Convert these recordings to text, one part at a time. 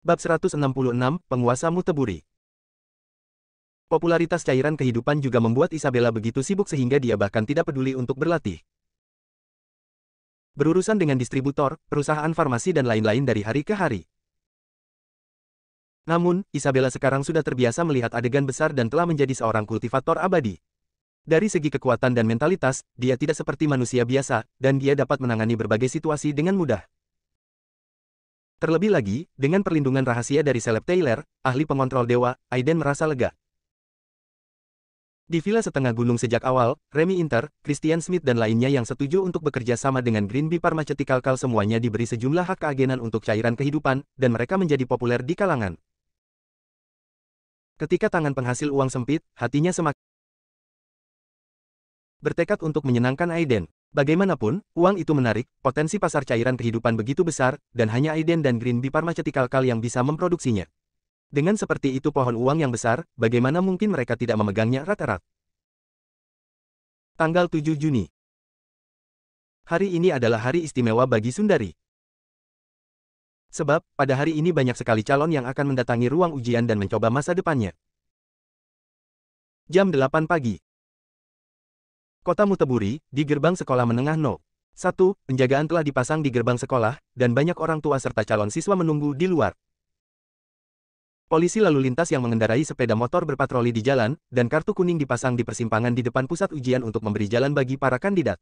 Bab 166, Penguasa Muteburi. Popularitas cairan kehidupan juga membuat Isabella begitu sibuk sehingga dia bahkan tidak peduli untuk berlatih. Berurusan dengan distributor, perusahaan farmasi dan lain-lain dari hari ke hari. Namun, Isabella sekarang sudah terbiasa melihat adegan besar dan telah menjadi seorang kultivator abadi. Dari segi kekuatan dan mentalitas, dia tidak seperti manusia biasa, dan dia dapat menangani berbagai situasi dengan mudah. Terlebih lagi, dengan perlindungan rahasia dari Caleb Taylor, ahli pengontrol dewa, Aiden merasa lega. Di villa setengah gunung sejak awal, Remy Inter, Christian Smith dan lainnya yang setuju untuk bekerja sama dengan Greenby Pharmaceutical semuanya diberi sejumlah hak keagenan untuk cairan kehidupan, dan mereka menjadi populer di kalangan. Ketika tangan penghasil uang sempit, hatinya semakin bertekad untuk menyenangkan Aiden. Bagaimanapun, uang itu menarik, potensi pasar cairan kehidupan begitu besar, dan hanya Aiden dan Greenby Pharmaceutical yang bisa memproduksinya. Dengan seperti itu pohon uang yang besar, bagaimana mungkin mereka tidak memegangnya erat-erat? Tanggal 7 Juni. Hari ini adalah hari istimewa bagi Sundari. Sebab, pada hari ini banyak sekali calon yang akan mendatangi ruang ujian dan mencoba masa depannya. Jam 8 pagi. Kota Muteburi, di gerbang sekolah menengah No. 1, penjagaan telah dipasang di gerbang sekolah, dan banyak orang tua serta calon siswa menunggu di luar. Polisi lalu lintas yang mengendarai sepeda motor berpatroli di jalan, dan kartu kuning dipasang di persimpangan di depan pusat ujian untuk memberi jalan bagi para kandidat.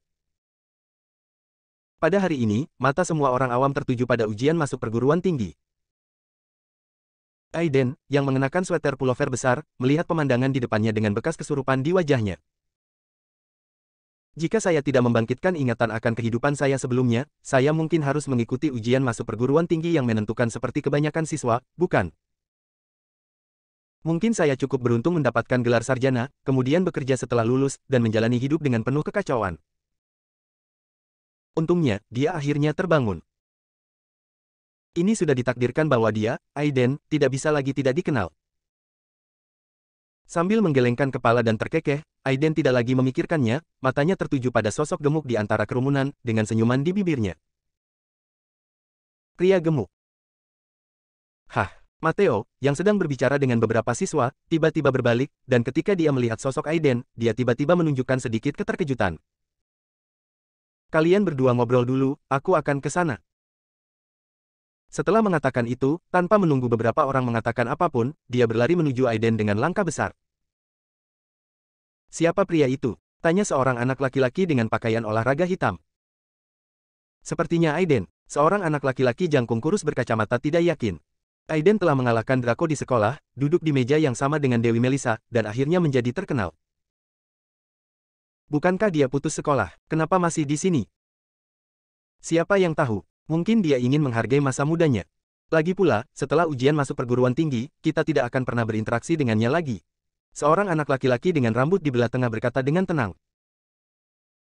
Pada hari ini, mata semua orang awam tertuju pada ujian masuk perguruan tinggi. Aiden, yang mengenakan sweater pullover besar, melihat pemandangan di depannya dengan bekas kesurupan di wajahnya. Jika saya tidak membangkitkan ingatan akan kehidupan saya sebelumnya, saya mungkin harus mengikuti ujian masuk perguruan tinggi yang menentukan seperti kebanyakan siswa, bukan? Mungkin saya cukup beruntung mendapatkan gelar sarjana, kemudian bekerja setelah lulus, dan menjalani hidup dengan penuh kekacauan. Untungnya, dia akhirnya terbangun. Ini sudah ditakdirkan bahwa dia, Aiden, tidak bisa lagi tidak dikenal. Sambil menggelengkan kepala dan terkekeh, Aiden tidak lagi memikirkannya, matanya tertuju pada sosok gemuk di antara kerumunan, dengan senyuman di bibirnya. Pria gemuk. Hah, Matteo, yang sedang berbicara dengan beberapa siswa, tiba-tiba berbalik, dan ketika dia melihat sosok Aiden, dia tiba-tiba menunjukkan sedikit keterkejutan. Kalian berdua ngobrol dulu, aku akan ke sana. Setelah mengatakan itu, tanpa menunggu beberapa orang mengatakan apapun, dia berlari menuju Aiden dengan langkah besar. Siapa pria itu? Tanya seorang anak laki-laki dengan pakaian olahraga hitam. Sepertinya Aiden, seorang anak laki-laki jangkung kurus berkacamata tidak yakin. Aiden telah mengalahkan Draco di sekolah, duduk di meja yang sama dengan Dewi Melissa, dan akhirnya menjadi terkenal. Bukankah dia putus sekolah? Kenapa masih di sini? Siapa yang tahu? Mungkin dia ingin menghargai masa mudanya. Lagi pula, setelah ujian masuk perguruan tinggi, kita tidak akan pernah berinteraksi dengannya lagi. Seorang anak laki-laki dengan rambut di belah tengah berkata dengan tenang.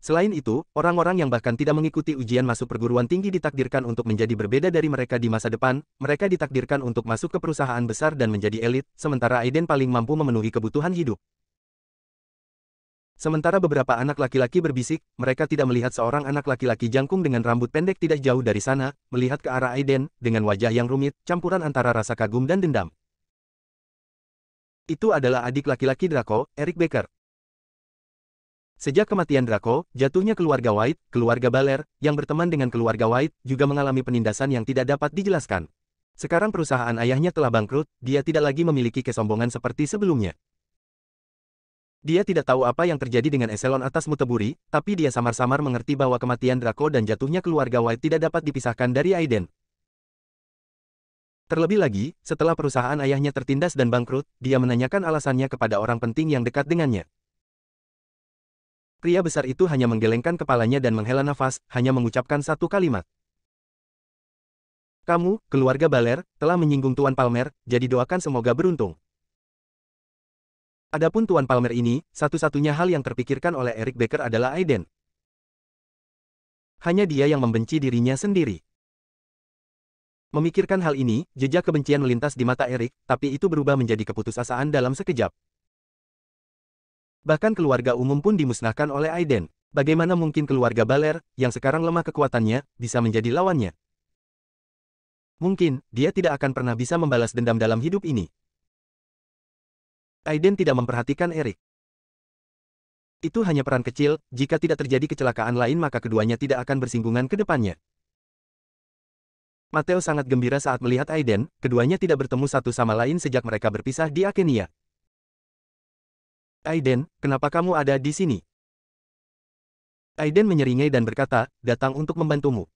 Selain itu, orang-orang yang bahkan tidak mengikuti ujian masuk perguruan tinggi ditakdirkan untuk menjadi berbeda dari mereka di masa depan, mereka ditakdirkan untuk masuk ke perusahaan besar dan menjadi elit, sementara Aiden paling mampu memenuhi kebutuhan hidup. Sementara beberapa anak laki-laki berbisik, mereka tidak melihat seorang anak laki-laki jangkung dengan rambut pendek tidak jauh dari sana, melihat ke arah Aiden, dengan wajah yang rumit, campuran antara rasa kagum dan dendam. Itu adalah adik laki-laki Draco, Eric Baker. Sejak kematian Draco, jatuhnya keluarga White, keluarga Baler, yang berteman dengan keluarga White, juga mengalami penindasan yang tidak dapat dijelaskan. Sekarang perusahaan ayahnya telah bangkrut, dia tidak lagi memiliki kesombongan seperti sebelumnya. Dia tidak tahu apa yang terjadi dengan eselon atas Muteburi, tapi dia samar-samar mengerti bahwa kematian Draco dan jatuhnya keluarga White tidak dapat dipisahkan dari Aiden. Terlebih lagi, setelah perusahaan ayahnya tertindas dan bangkrut, dia menanyakan alasannya kepada orang penting yang dekat dengannya. Pria besar itu hanya menggelengkan kepalanya dan menghela nafas, hanya mengucapkan satu kalimat. Kamu, keluarga Baler, telah menyinggung Tuan Palmer, jadi doakan semoga beruntung. Adapun Tuan Palmer ini, satu-satunya hal yang terpikirkan oleh Eric Baker adalah Aiden. Hanya dia yang membenci dirinya sendiri. Memikirkan hal ini, jejak kebencian melintas di mata Eric, tapi itu berubah menjadi keputusasaan dalam sekejap. Bahkan keluarga umum pun dimusnahkan oleh Aiden. Bagaimana mungkin keluarga Baler, yang sekarang lemah kekuatannya, bisa menjadi lawannya? Mungkin, dia tidak akan pernah bisa membalas dendam dalam hidup ini. Aiden tidak memperhatikan Erik. Itu hanya peran kecil, jika tidak terjadi kecelakaan lain maka keduanya tidak akan bersinggungan ke depannya. Matteo sangat gembira saat melihat Aiden, keduanya tidak bertemu satu sama lain sejak mereka berpisah di Akenia. Aiden, kenapa kamu ada di sini? Aiden menyeringai dan berkata, datang untuk membantumu.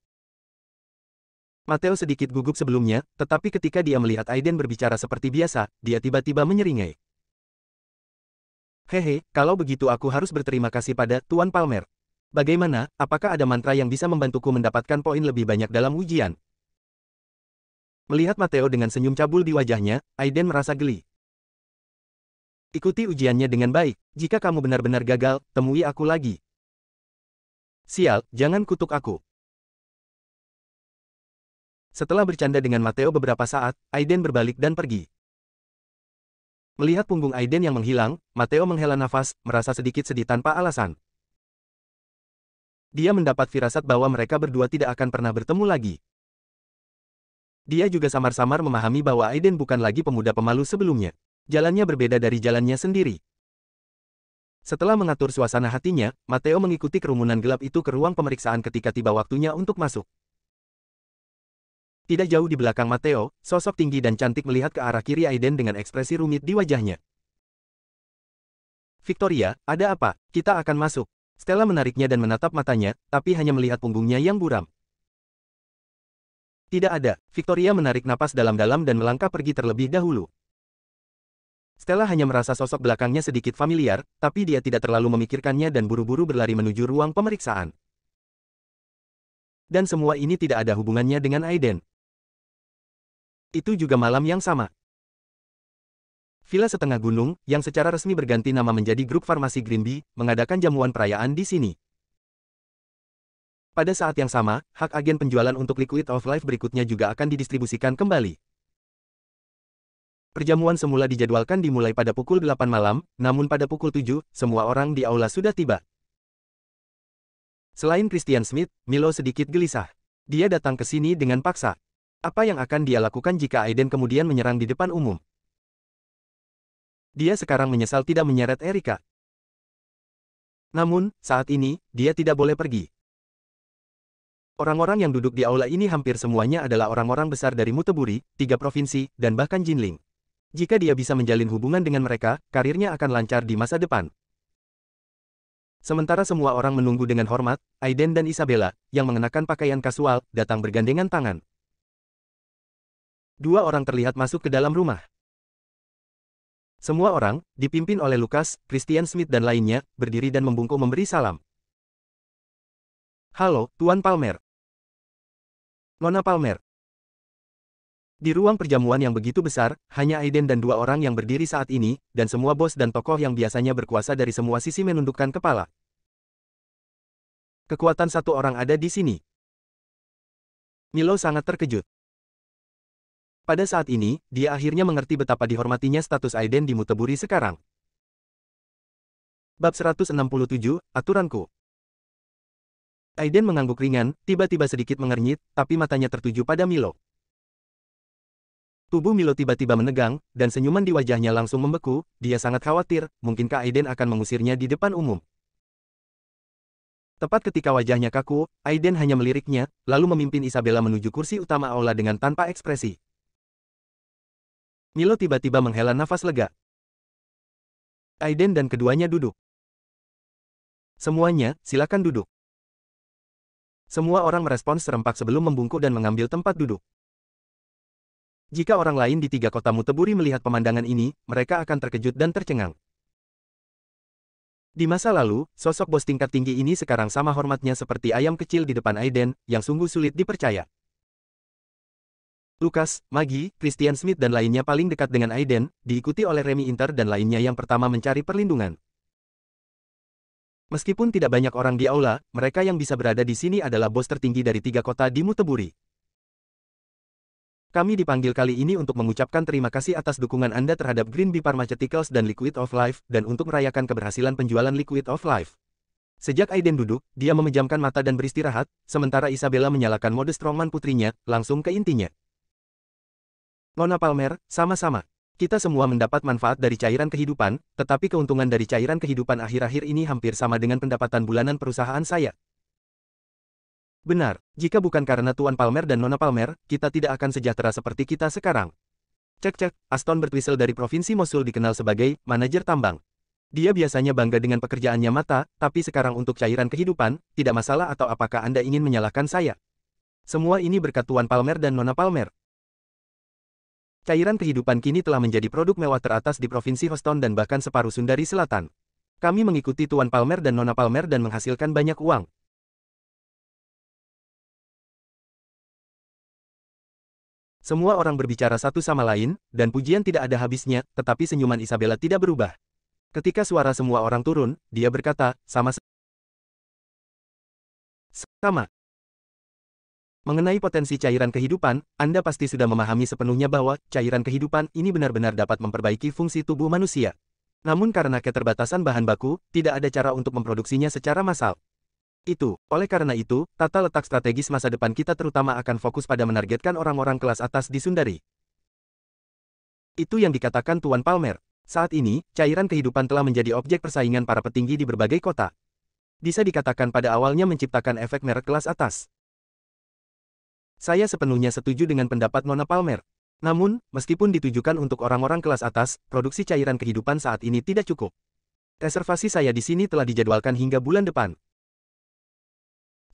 Matteo sedikit gugup sebelumnya, tetapi ketika dia melihat Aiden berbicara seperti biasa, dia tiba-tiba menyeringai. Hehe, kalau begitu aku harus berterima kasih pada Tuan Palmer. Bagaimana, apakah ada mantra yang bisa membantuku mendapatkan poin lebih banyak dalam ujian? Melihat Matteo dengan senyum cabul di wajahnya, Aiden merasa geli. Ikuti ujiannya dengan baik, jika kamu benar-benar gagal, temui aku lagi. Sial, jangan kutuk aku. Setelah bercanda dengan Matteo beberapa saat, Aiden berbalik dan pergi. Melihat punggung Aiden yang menghilang, Matteo menghela nafas, merasa sedikit sedih tanpa alasan. Dia mendapat firasat bahwa mereka berdua tidak akan pernah bertemu lagi. Dia juga samar-samar memahami bahwa Aiden bukan lagi pemuda pemalu sebelumnya. Jalannya berbeda dari jalannya sendiri. Setelah mengatur suasana hatinya, Matteo mengikuti kerumunan gelap itu ke ruang pemeriksaan ketika tiba waktunya untuk masuk. Tidak jauh di belakang Matteo, sosok tinggi dan cantik melihat ke arah kiri Aiden dengan ekspresi rumit di wajahnya. Victoria, ada apa? Kita akan masuk. Stella menariknya dan menatap matanya, tapi hanya melihat punggungnya yang buram. Tidak ada. Victoria menarik napas dalam-dalam dan melangkah pergi terlebih dahulu. Stella hanya merasa sosok belakangnya sedikit familiar, tapi dia tidak terlalu memikirkannya dan buru-buru berlari menuju ruang pemeriksaan. Dan semua ini tidak ada hubungannya dengan Aiden. Itu juga malam yang sama. Villa Setengah Gunung, yang secara resmi berganti nama menjadi Grup Farmasi Greenbee, mengadakan jamuan perayaan di sini. Pada saat yang sama, hak agen penjualan untuk Liquid of Life berikutnya juga akan didistribusikan kembali. Perjamuan semula dijadwalkan dimulai pada pukul 8 malam, namun pada pukul 7, semua orang di aula sudah tiba. Selain Christian Smith, Milo sedikit gelisah. Dia datang ke sini dengan paksa. Apa yang akan dia lakukan jika Aiden kemudian menyerang di depan umum? Dia sekarang menyesal tidak menyeret Erika. Namun, saat ini, dia tidak boleh pergi. Orang-orang yang duduk di aula ini hampir semuanya adalah orang-orang besar dari Muteburi, 3 provinsi, dan bahkan Jinling. Jika dia bisa menjalin hubungan dengan mereka, karirnya akan lancar di masa depan. Sementara semua orang menunggu dengan hormat, Aiden dan Isabella, yang mengenakan pakaian kasual, datang bergandengan tangan. 2 orang terlihat masuk ke dalam rumah. Semua orang, dipimpin oleh Lucas, Christian Smith dan lainnya, berdiri dan membungkuk memberi salam. Halo, Tuan Palmer. Nona Palmer. Di ruang perjamuan yang begitu besar, hanya Aiden dan 2 orang yang berdiri saat ini, dan semua bos dan tokoh yang biasanya berkuasa dari semua sisi menundukkan kepala. Kekuatan 1 orang ada di sini. Milo sangat terkejut. Pada saat ini, dia akhirnya mengerti betapa dihormatinya status Aiden di Muteburi sekarang. Bab 167, Aturanku. Aiden mengangguk ringan, tiba-tiba sedikit mengernyit, tapi matanya tertuju pada Milo. Tubuh Milo tiba-tiba menegang, dan senyuman di wajahnya langsung membeku, dia sangat khawatir, mungkinkah Aiden akan mengusirnya di depan umum. Tepat ketika wajahnya kaku, Aiden hanya meliriknya, lalu memimpin Isabella menuju kursi utama aula dengan tanpa ekspresi. Milo tiba-tiba menghela nafas lega. Aiden dan keduanya duduk. Semuanya, silakan duduk. Semua orang merespons serempak sebelum membungkuk dan mengambil tempat duduk. Jika orang lain di 3 kota Muteburi melihat pemandangan ini, mereka akan terkejut dan tercengang. Di masa lalu, sosok bos tingkat tinggi ini sekarang sama hormatnya seperti ayam kecil di depan Aiden, yang sungguh sulit dipercaya. Lucas, Maggie, Christian Smith dan lainnya paling dekat dengan Aiden, diikuti oleh Remy Inter dan lainnya yang pertama mencari perlindungan. Meskipun tidak banyak orang di aula, mereka yang bisa berada di sini adalah bos tertinggi dari 3 kota di Muteburi. Kami dipanggil kali ini untuk mengucapkan terima kasih atas dukungan Anda terhadap Greenbee Pharmaceuticals dan Liquid of Life, dan untuk merayakan keberhasilan penjualan Liquid of Life. Sejak Aiden duduk, dia memejamkan mata dan beristirahat, sementara Isabella menyalakan mode strongman putrinya, langsung ke intinya. Nona Palmer, sama-sama. Kita semua mendapat manfaat dari cairan kehidupan, tetapi keuntungan dari cairan kehidupan akhir-akhir ini hampir sama dengan pendapatan bulanan perusahaan saya. Benar, jika bukan karena Tuan Palmer dan Nona Palmer, kita tidak akan sejahtera seperti kita sekarang. Cek-cek, Aston Bertwistle dari Provinsi Mosul dikenal sebagai manajer tambang. Dia biasanya bangga dengan pekerjaannya mata, tapi sekarang untuk cairan kehidupan, tidak masalah atau apakah Anda ingin menyalahkan saya? Semua ini berkat Tuan Palmer dan Nona Palmer. Cairan kehidupan kini telah menjadi produk mewah teratas di Provinsi Houston dan bahkan separuh Sundari Selatan. Kami mengikuti Tuan Palmer dan Nona Palmer dan menghasilkan banyak uang. Semua orang berbicara satu sama lain, dan pujian tidak ada habisnya, tetapi senyuman Isabella tidak berubah. Ketika suara semua orang turun, dia berkata, sama. Mengenai potensi cairan kehidupan, Anda pasti sudah memahami sepenuhnya bahwa cairan kehidupan ini benar-benar dapat memperbaiki fungsi tubuh manusia. Namun karena keterbatasan bahan baku, tidak ada cara untuk memproduksinya secara massal. Oleh karena itu, tata letak strategis masa depan kita terutama akan fokus pada menargetkan orang-orang kelas atas di Sundari. Itu yang dikatakan Tuan Palmer. Saat ini, cairan kehidupan telah menjadi objek persaingan para petinggi di berbagai kota. Bisa dikatakan pada awalnya menciptakan efek merek kelas atas. Saya sepenuhnya setuju dengan pendapat Nona Palmer. Namun, meskipun ditujukan untuk orang-orang kelas atas, produksi cairan kehidupan saat ini tidak cukup. Reservasi saya di sini telah dijadwalkan hingga bulan depan.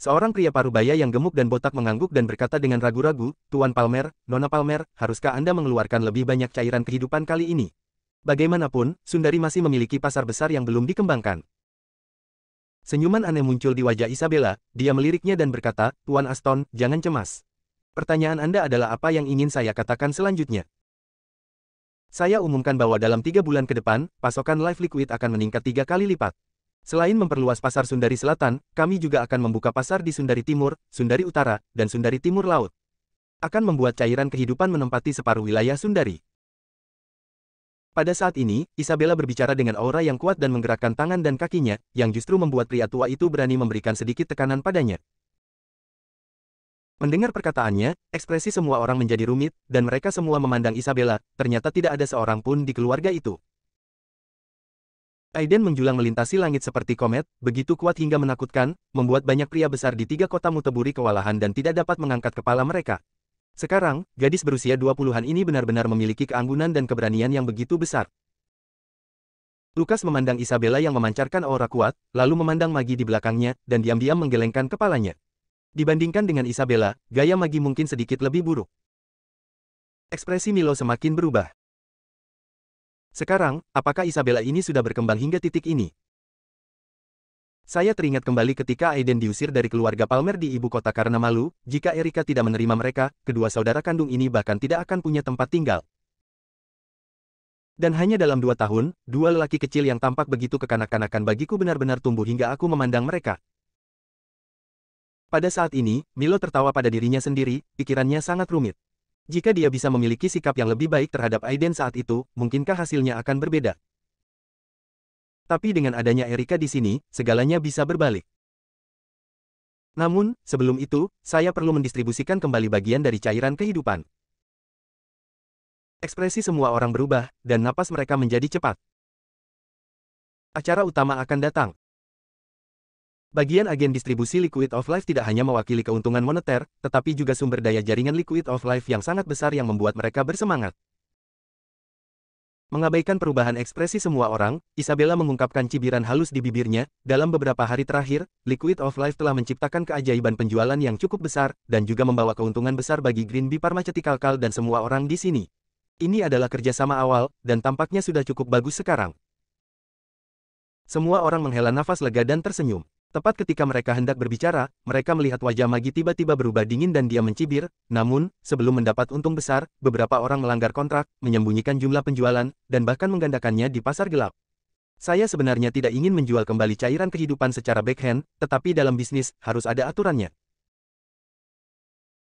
Seorang pria parubaya yang gemuk dan botak mengangguk dan berkata dengan ragu-ragu, Tuan Palmer, Nona Palmer, haruskah Anda mengeluarkan lebih banyak cairan kehidupan kali ini? Bagaimanapun, Sundari masih memiliki pasar besar yang belum dikembangkan. Senyuman aneh muncul di wajah Isabella, dia meliriknya dan berkata, Tuan Aston, jangan cemas. Pertanyaan Anda adalah apa yang ingin saya katakan selanjutnya. Saya umumkan bahwa dalam 3 bulan ke depan, pasokan Life Liquid akan meningkat 3 kali lipat. Selain memperluas pasar Sundari Selatan, kami juga akan membuka pasar di Sundari Timur, Sundari Utara, dan Sundari Timur Laut. Akan membuat cairan kehidupan menempati separuh wilayah Sundari. Pada saat ini, Isabella berbicara dengan aura yang kuat dan menggerakkan tangan dan kakinya, yang justru membuat pria tua itu berani memberikan sedikit tekanan padanya. Mendengar perkataannya, ekspresi semua orang menjadi rumit, dan mereka semua memandang Isabella, ternyata tidak ada seorang pun di keluarga itu. Aiden menjulang melintasi langit seperti komet, begitu kuat hingga menakutkan, membuat banyak pria besar di 3 kota Muteburi kewalahan dan tidak dapat mengangkat kepala mereka. Sekarang, gadis berusia 20-an ini benar-benar memiliki keanggunan dan keberanian yang begitu besar. Lukas memandang Isabella yang memancarkan aura kuat, lalu memandang Magi di belakangnya, dan diam-diam menggelengkan kepalanya. Dibandingkan dengan Isabella, gaya Magi mungkin sedikit lebih buruk. Ekspresi Milo semakin berubah. Sekarang, apakah Isabella ini sudah berkembang hingga titik ini? Saya teringat kembali ketika Aiden diusir dari keluarga Palmer di ibu kota karena malu, jika Erika tidak menerima mereka, kedua saudara kandung ini bahkan tidak akan punya tempat tinggal. Dan hanya dalam 2 tahun, 2 lelaki kecil yang tampak begitu kekanak-kanakan bagiku benar-benar tumbuh hingga aku memandang mereka. Pada saat ini, Milo tertawa pada dirinya sendiri, pikirannya sangat rumit. Jika dia bisa memiliki sikap yang lebih baik terhadap Aiden saat itu, mungkinkah hasilnya akan berbeda? Tapi dengan adanya Erika di sini, segalanya bisa berbalik. Namun, sebelum itu, saya perlu mendistribusikan kembali bagian dari cairan kehidupan. Ekspresi semua orang berubah, dan napas mereka menjadi cepat. Acara utama akan datang. Bagian agen distribusi Liquid of Life tidak hanya mewakili keuntungan moneter, tetapi juga sumber daya jaringan Liquid of Life yang sangat besar yang membuat mereka bersemangat. Mengabaikan perubahan ekspresi semua orang, Isabella mengungkapkan cibiran halus di bibirnya. Dalam beberapa hari terakhir, Liquid of Life telah menciptakan keajaiban penjualan yang cukup besar, dan juga membawa keuntungan besar bagi Green Bee Pharmaceutical dan semua orang di sini. Ini adalah kerjasama awal, dan tampaknya sudah cukup bagus sekarang. Semua orang menghela nafas lega dan tersenyum. Tepat ketika mereka hendak berbicara, mereka melihat wajah Magi tiba-tiba berubah dingin dan dia mencibir. Namun, sebelum mendapat untung besar, beberapa orang melanggar kontrak, menyembunyikan jumlah penjualan, dan bahkan menggandakannya di pasar gelap. Saya sebenarnya tidak ingin menjual kembali cairan kehidupan secara backhand, tetapi dalam bisnis, harus ada aturannya.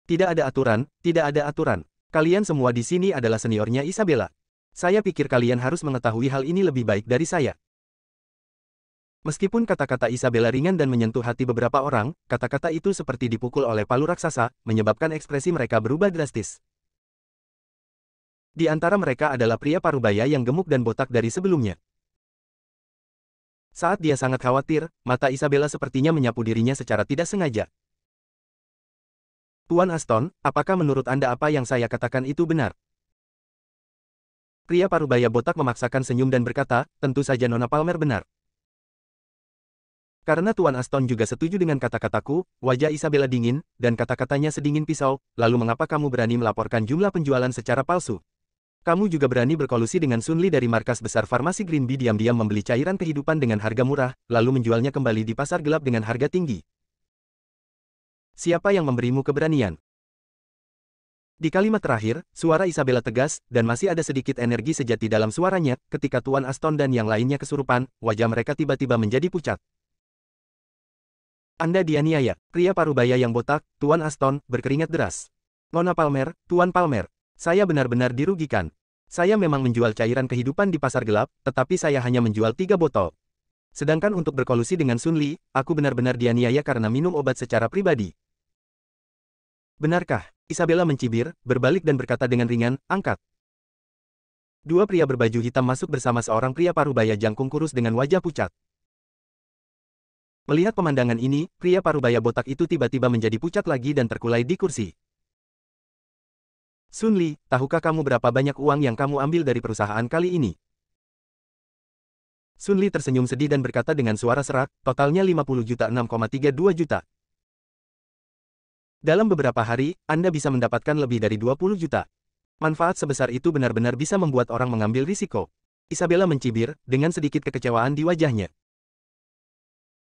Tidak ada aturan, tidak ada aturan. Kalian semua di sini adalah seniornya Isabella. Saya pikir kalian harus mengetahui hal ini lebih baik dari saya. Meskipun kata-kata Isabella ringan dan menyentuh hati beberapa orang, kata-kata itu seperti dipukul oleh palu raksasa, menyebabkan ekspresi mereka berubah drastis. Di antara mereka adalah pria parubaya yang gemuk dan botak dari sebelumnya. Saat dia sangat khawatir, mata Isabella sepertinya menyapu dirinya secara tidak sengaja. Tuan Aston, apakah menurut Anda apa yang saya katakan itu benar? Pria parubaya botak memaksakan senyum dan berkata, tentu saja Nona Palmer benar. Karena Tuan Aston juga setuju dengan kata-kataku, wajah Isabella dingin, dan kata-katanya sedingin pisau, lalu mengapa kamu berani melaporkan jumlah penjualan secara palsu? Kamu juga berani berkolusi dengan Sun Li dari markas besar farmasi Green Bee diam-diam membeli cairan kehidupan dengan harga murah, lalu menjualnya kembali di pasar gelap dengan harga tinggi. Siapa yang memberimu keberanian? Di kalimat terakhir, suara Isabella tegas, dan masih ada sedikit energi sejati dalam suaranya, ketika Tuan Aston dan yang lainnya kesurupan, wajah mereka tiba-tiba menjadi pucat. Anda dianiaya, pria parubaya yang botak, Tuan Aston, berkeringat deras. Nona Palmer, Tuan Palmer, saya benar-benar dirugikan. Saya memang menjual cairan kehidupan di pasar gelap, tetapi saya hanya menjual 3 botol. Sedangkan untuk berkolusi dengan Sun Li, aku benar-benar dianiaya karena minum obat secara pribadi. Benarkah? Isabella mencibir, berbalik dan berkata dengan ringan, angkat. Dua pria berbaju hitam masuk bersama seorang pria parubaya jangkung kurus dengan wajah pucat. Melihat pemandangan ini, pria parubaya botak itu tiba-tiba menjadi pucat lagi dan terkulai di kursi. Sun Li, tahukah kamu berapa banyak uang yang kamu ambil dari perusahaan kali ini? Sun Li tersenyum sedih dan berkata dengan suara serak, totalnya 50 juta 6,32 juta. Dalam beberapa hari, Anda bisa mendapatkan lebih dari 20 juta. Manfaat sebesar itu benar-benar bisa membuat orang mengambil risiko. Isabella mencibir, dengan sedikit kekecewaan di wajahnya.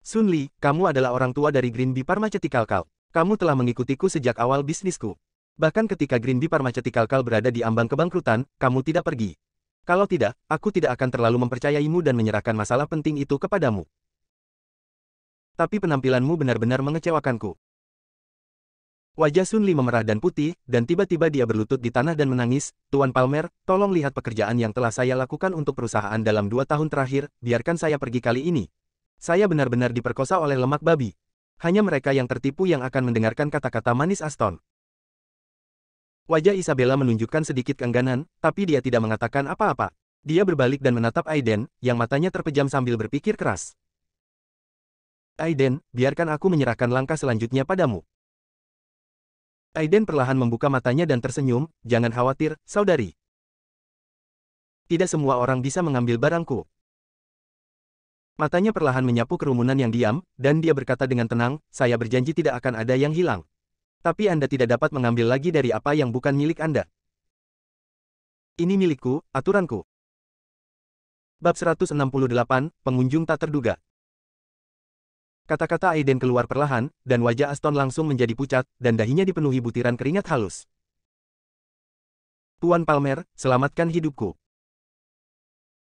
Sun Li, kamu adalah orang tua dari Green Bee Pharmaceutical Co. Kamu telah mengikutiku sejak awal bisnisku. Bahkan ketika Green Bee Pharmaceutical Co. berada di ambang kebangkrutan, kamu tidak pergi. Kalau tidak, aku tidak akan terlalu mempercayaimu dan menyerahkan masalah penting itu kepadamu. Tapi penampilanmu benar-benar mengecewakanku. Wajah Sun Li memerah dan putih, dan tiba-tiba dia berlutut di tanah dan menangis, Tuan Palmer, tolong lihat pekerjaan yang telah saya lakukan untuk perusahaan dalam 2 tahun terakhir, biarkan saya pergi kali ini. Saya benar-benar diperkosa oleh lemak babi. Hanya mereka yang tertipu yang akan mendengarkan kata-kata manis Aston. Wajah Isabella menunjukkan sedikit keengganan, tapi dia tidak mengatakan apa-apa. Dia berbalik dan menatap Aiden, yang matanya terpejam sambil berpikir keras. Aiden, biarkan aku menyerahkan langkah selanjutnya padamu. Aiden perlahan membuka matanya dan tersenyum, jangan khawatir, saudari. Tidak semua orang bisa mengambil barangku. Matanya perlahan menyapu kerumunan yang diam, dan dia berkata dengan tenang, saya berjanji tidak akan ada yang hilang. Tapi Anda tidak dapat mengambil lagi dari apa yang bukan milik Anda. Ini milikku, aturanku. Bab 168, Pengunjung Tak Terduga. Kata-kata Aiden keluar perlahan, dan wajah Aston langsung menjadi pucat, dan dahinya dipenuhi butiran keringat halus. Tuan Palmer, selamatkan hidupku.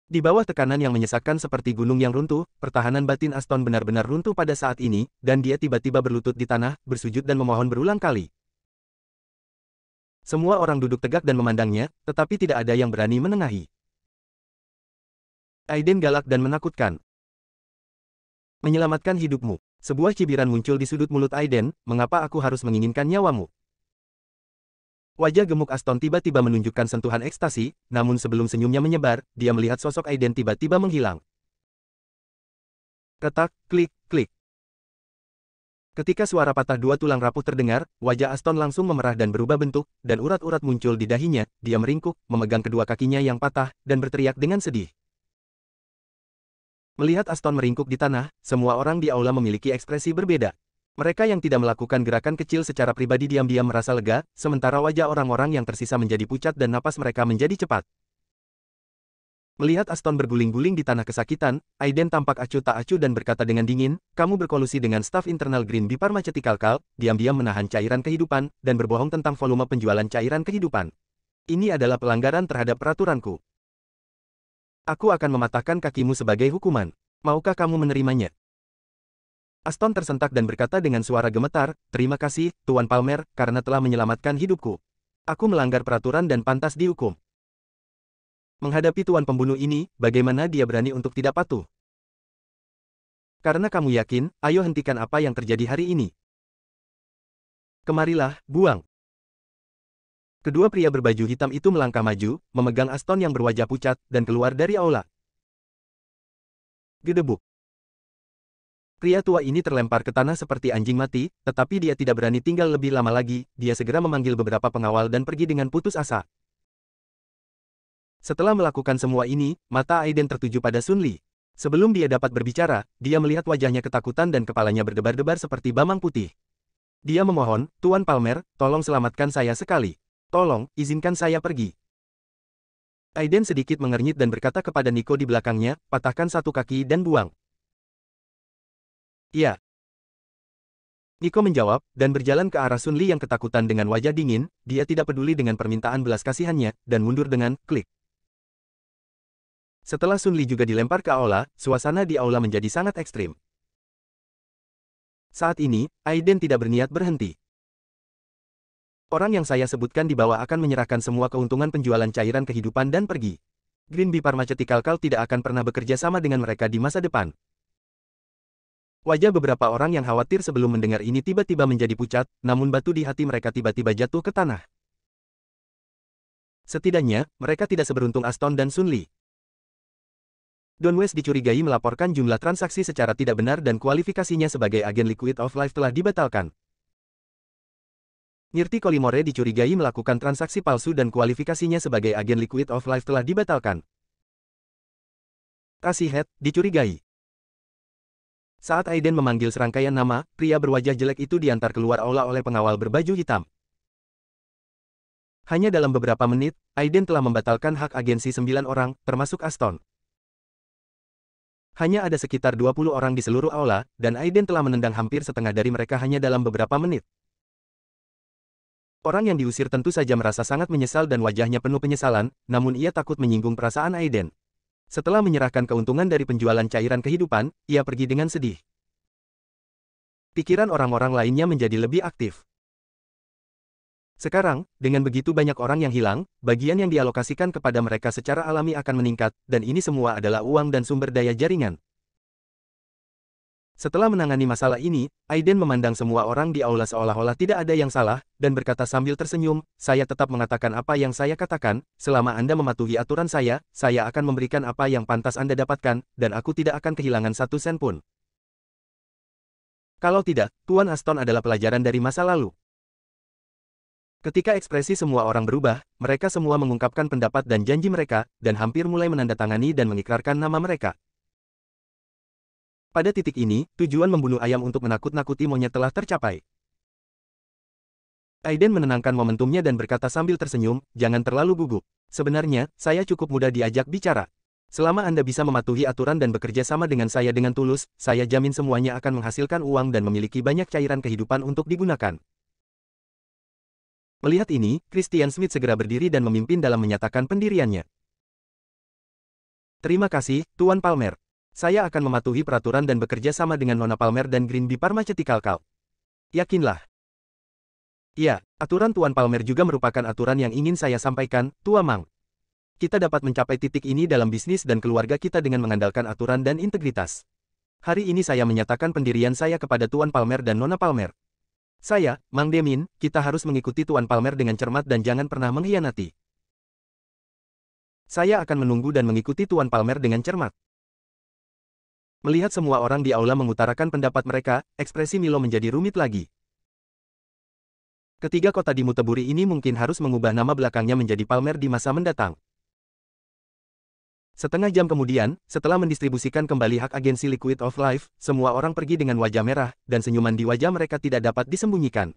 Di bawah tekanan yang menyesakkan seperti gunung yang runtuh, pertahanan batin Aston benar-benar runtuh pada saat ini, dan dia tiba-tiba berlutut di tanah, bersujud dan memohon berulang kali. Semua orang duduk tegak dan memandangnya, tetapi tidak ada yang berani menengahi. Aiden galak dan menakutkan. Menyelamatkan hidupmu. Sebuah cibiran muncul di sudut mulut Aiden, mengapa aku harus menginginkan nyawamu? Wajah gemuk Aston tiba-tiba menunjukkan sentuhan ekstasi, namun sebelum senyumnya menyebar, dia melihat sosok Aiden tiba-tiba menghilang. Ketak, klik, klik. Ketika suara patah 2 tulang rapuh terdengar, wajah Aston langsung memerah dan berubah bentuk, dan urat-urat muncul di dahinya, dia meringkuk, memegang kedua kakinya yang patah, dan berteriak dengan sedih. Melihat Aston meringkuk di tanah, semua orang di aula memiliki ekspresi berbeda. Mereka yang tidak melakukan gerakan kecil secara pribadi diam-diam merasa lega, sementara wajah orang-orang yang tersisa menjadi pucat dan napas mereka menjadi cepat. Melihat Aston berguling-guling di tanah kesakitan, Aiden tampak acuh tak acuh dan berkata dengan dingin, kamu berkolusi dengan staf internal Green Bee Pharmaceutical Co., diam-diam menahan cairan kehidupan, dan berbohong tentang volume penjualan cairan kehidupan. Ini adalah pelanggaran terhadap peraturanku. Aku akan mematahkan kakimu sebagai hukuman. Maukah kamu menerimanya? Aston tersentak dan berkata dengan suara gemetar, terima kasih, Tuan Palmer, karena telah menyelamatkan hidupku. Aku melanggar peraturan dan pantas dihukum. Menghadapi tuan pembunuh ini, bagaimana dia berani untuk tidak patuh? Karena kamu yakin, ayo hentikan apa yang terjadi hari ini. Kemarilah, buang. Kedua pria berbaju hitam itu melangkah maju, memegang Aston yang berwajah pucat, dan keluar dari aula. Gedebuk. Pria tua ini terlempar ke tanah seperti anjing mati, tetapi dia tidak berani tinggal lebih lama lagi, dia segera memanggil beberapa pengawal dan pergi dengan putus asa. Setelah melakukan semua ini, mata Aiden tertuju pada Sun Li. Sebelum dia dapat berbicara, dia melihat wajahnya ketakutan dan kepalanya berdebar-debar seperti bamang putih. Dia memohon, Tuan Palmer, tolong selamatkan saya sekali. Tolong, izinkan saya pergi. Aiden sedikit mengernyit dan berkata kepada Nico di belakangnya, patahkan satu kaki dan buang. Iya. Nico menjawab, dan berjalan ke arah Sun Li yang ketakutan dengan wajah dingin, dia tidak peduli dengan permintaan belas kasihannya, dan mundur dengan klik. Setelah Sun Li juga dilempar ke aula, suasana di aula menjadi sangat ekstrim. Saat ini, Aiden tidak berniat berhenti. Orang yang saya sebutkan di bawah akan menyerahkan semua keuntungan penjualan cairan kehidupan dan pergi. Green Bee Pharmaceutical tidak akan pernah bekerja sama dengan mereka di masa depan. Wajah beberapa orang yang khawatir sebelum mendengar ini tiba-tiba menjadi pucat, namun batu di hati mereka tiba-tiba jatuh ke tanah. Setidaknya, mereka tidak seberuntung Aston dan Sun Li. Don West dicurigai melaporkan jumlah transaksi secara tidak benar dan kualifikasinya sebagai agen Liquid of Life telah dibatalkan. Nirti Kolimore dicurigai melakukan transaksi palsu dan kualifikasinya sebagai agen Liquid of Life telah dibatalkan. Cassie Head dicurigai. Saat Aiden memanggil serangkaian nama, pria berwajah jelek itu diantar keluar aula oleh pengawal berbaju hitam. Hanya dalam beberapa menit, Aiden telah membatalkan hak agensi 9 orang, termasuk Aston. Hanya ada sekitar 20 orang di seluruh aula, dan Aiden telah menendang hampir setengah dari mereka hanya dalam beberapa menit. Orang yang diusir tentu saja merasa sangat menyesal dan wajahnya penuh penyesalan, namun ia takut menyinggung perasaan Aiden. Setelah menyerahkan keuntungan dari penjualan cairan kehidupan, ia pergi dengan sedih. Pikiran orang-orang lainnya menjadi lebih aktif. Sekarang, dengan begitu banyak orang yang hilang, bagian yang dialokasikan kepada mereka secara alami akan meningkat, dan ini semua adalah uang dan sumber daya jaringan. Setelah menangani masalah ini, Aiden memandang semua orang di aula seolah-olah tidak ada yang salah, dan berkata sambil tersenyum, saya tetap mengatakan apa yang saya katakan, selama Anda mematuhi aturan saya akan memberikan apa yang pantas Anda dapatkan, dan aku tidak akan kehilangan satu sen pun. Kalau tidak, Tuan Aston adalah pelajaran dari masa lalu. Ketika ekspresi semua orang berubah, mereka semua mengungkapkan pendapat dan janji mereka, dan hampir mulai menandatangani dan mengikrarkan nama mereka. Pada titik ini, tujuan membunuh ayam untuk menakut-nakuti monyet telah tercapai. Aiden menenangkan momentumnya dan berkata sambil tersenyum, jangan terlalu gugup. Sebenarnya, saya cukup mudah diajak bicara. Selama Anda bisa mematuhi aturan dan bekerja sama dengan saya dengan tulus, saya jamin semuanya akan menghasilkan uang dan memiliki banyak cairan kehidupan untuk digunakan. Melihat ini, Christian Smith segera berdiri dan memimpin dalam menyatakan pendiriannya. Terima kasih, Tuan Palmer. Saya akan mematuhi peraturan dan bekerja sama dengan Nona Palmer dan Green Bee Pharmaceutical. Yakinlah. Iya, aturan Tuan Palmer juga merupakan aturan yang ingin saya sampaikan, Tua Mang. Kita dapat mencapai titik ini dalam bisnis dan keluarga kita dengan mengandalkan aturan dan integritas. Hari ini saya menyatakan pendirian saya kepada Tuan Palmer dan Nona Palmer. Saya, Mang Demin, kita harus mengikuti Tuan Palmer dengan cermat dan jangan pernah mengkhianati. Saya akan menunggu dan mengikuti Tuan Palmer dengan cermat. Melihat semua orang di aula mengutarakan pendapat mereka, ekspresi Milo menjadi rumit lagi. Ketiga kota di Muteburi ini mungkin harus mengubah nama belakangnya menjadi Palmer di masa mendatang. Setengah jam kemudian, setelah mendistribusikan kembali hak agensi Liquid of Life, semua orang pergi dengan wajah merah, dan senyuman di wajah mereka tidak dapat disembunyikan.